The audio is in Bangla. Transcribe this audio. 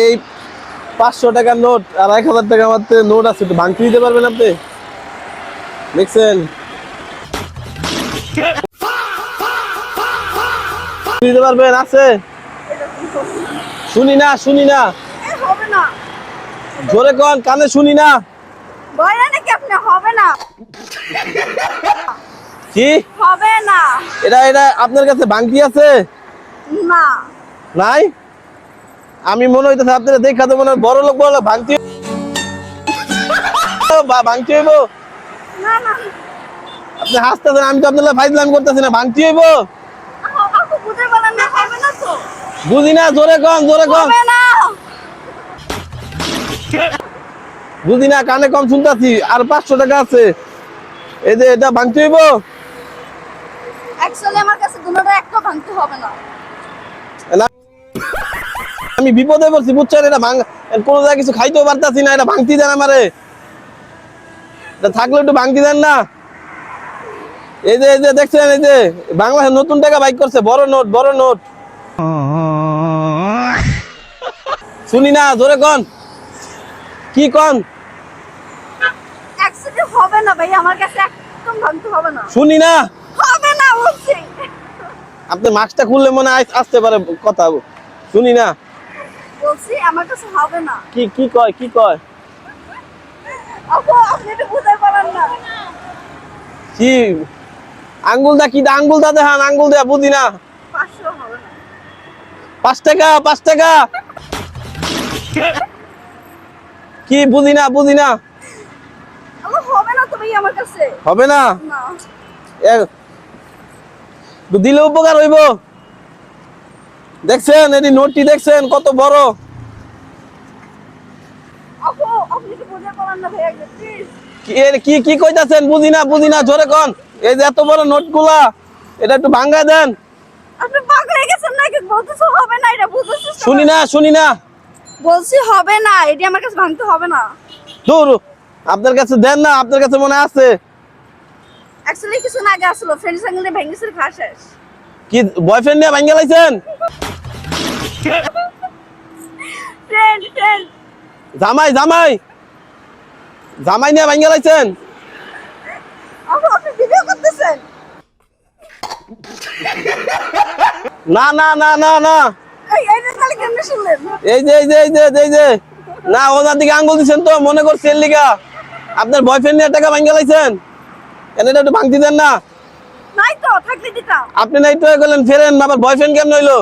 এই 500 টাকার নোট আর 1000 টাকা মাত্র নোট আছে, একটু ভাঙতে দিতে পারবেন আপনি? দেখছেন দিতে পারবেন? আছে? শুনি না, শুনি না, হবে না। জোরে কোন, কানে শুনি না। বলে নাকি আপনি হবে না? কি হবে না। এটা এটা আপনার কাছে ভাঙতি আছে? না নাই? আমি মনে হইতেছে আপনারা দেখা তো মনে হয় বড় লোক ভাঙতি ভাঙতি হইব। না না, আপনি হাসতেছেন, আমি তো আপনার ফাইজলাম করতেছি না। ভাঙতি হইব? আপু বুঝে বলেন না, হবে না তো। বুঝি না, জোরে কম, জোরে কম। হবে না। বুঝি না, কানে কম শুনতেছি। আর 500 টাকা আছে, এই যে এটা ভাঙতে হইব। অ্যাকচুয়ালি আমার কাছে দুটোটা একটা ভাঙতে হবে না। আমি বিপদে পড়ছি বুঝছেন, এটা কোনো জায়গায় কিছু খাইতেও পারতাছি না, এটা ভাঙতি দেন আমারে। এটা থাকলে একটু ভাঙতি দেন না। এই যে দেখছেন, এই যে বাংলাদেশের নতুন টাকা বাইক করছে, বড় নোট, বড় নোট। শুনি না, জোরে কন, কি কন? অ্যাকচুয়ালি হবে না ভাই, আমার কাছে একদম ভাঙতে হবে না। শুনি না। হবে না বলছি। আপনি মাস্কটা খুললে মনে হয় আসতে পারে কথা। শুনি না। বলছি আমার কাছে হবে না। কি কি কয়, কি কয়? আপু আপনি এটা বুঝতে পারেন না। কি আঙ্গুল দা, কি আঙ্গুল দা দেখান, আঙ্গুল দেয়া বুঝি না। 500 হবে না। 5 টাকা, 5 টাকা। কি বুঝি না, বুঝি না। আমার হবে না তো ভাই আমার কাছে। হবে না? না দিলে উপকার হইব। দেখছেন এটি নোটটি, দেখছেন কত বড়। আপু আপনি কি বুঝতে পারেন না ভাই, প্লিজ। কি কি কইতাছেন? বুঝি না, বুঝি না, জোরে কন। এই যে এত বড় নোটগুলা, এটা একটু ভাঙা দেন। আপনি পাগল হয়ে গেছেন নাকি? বলতেছো হবে না, এটা বুঝতেছিস? শুনি না, শুনি না। বলছি হবে না, এটি আমার কাছে ভাঙতে হবে না। দূর, আপনার কাছে দেন না, আপনার কাছে মনে আছে। অ্যাকচুয়ালি কিছু না, আগে আসলো ফ্রেন্ড সঙ্গে ভেঙেছিল খাওয়া শেষ। কি বয়ফ্রেন্ড নিয়ে ভাঙ্গা লাইছেন? Friend friend. জামাই, জামাই, জামাই নিয়ে ভাঙ্গা লাইছেন? আপু আপনি ভিডিও করতেছেন? না না না না না। এইটা তাহলে কেমনে শুনলেন? এই যে না, ওনার দিকে আঙ্গুল দিচ্ছেন তো, মনে করছেন লিগা আপনার বয়ফ্রেন্ড নিয়ে টাকা ভাঙ্গা লাইছেন। এটা একটু ভাঙতি দেন না। নাই তো, থাকলে দিতাম। আপনি নাই তো গেলেন, ফেরেন আবার বয়ফ্রেন্ড কেমন হইলো?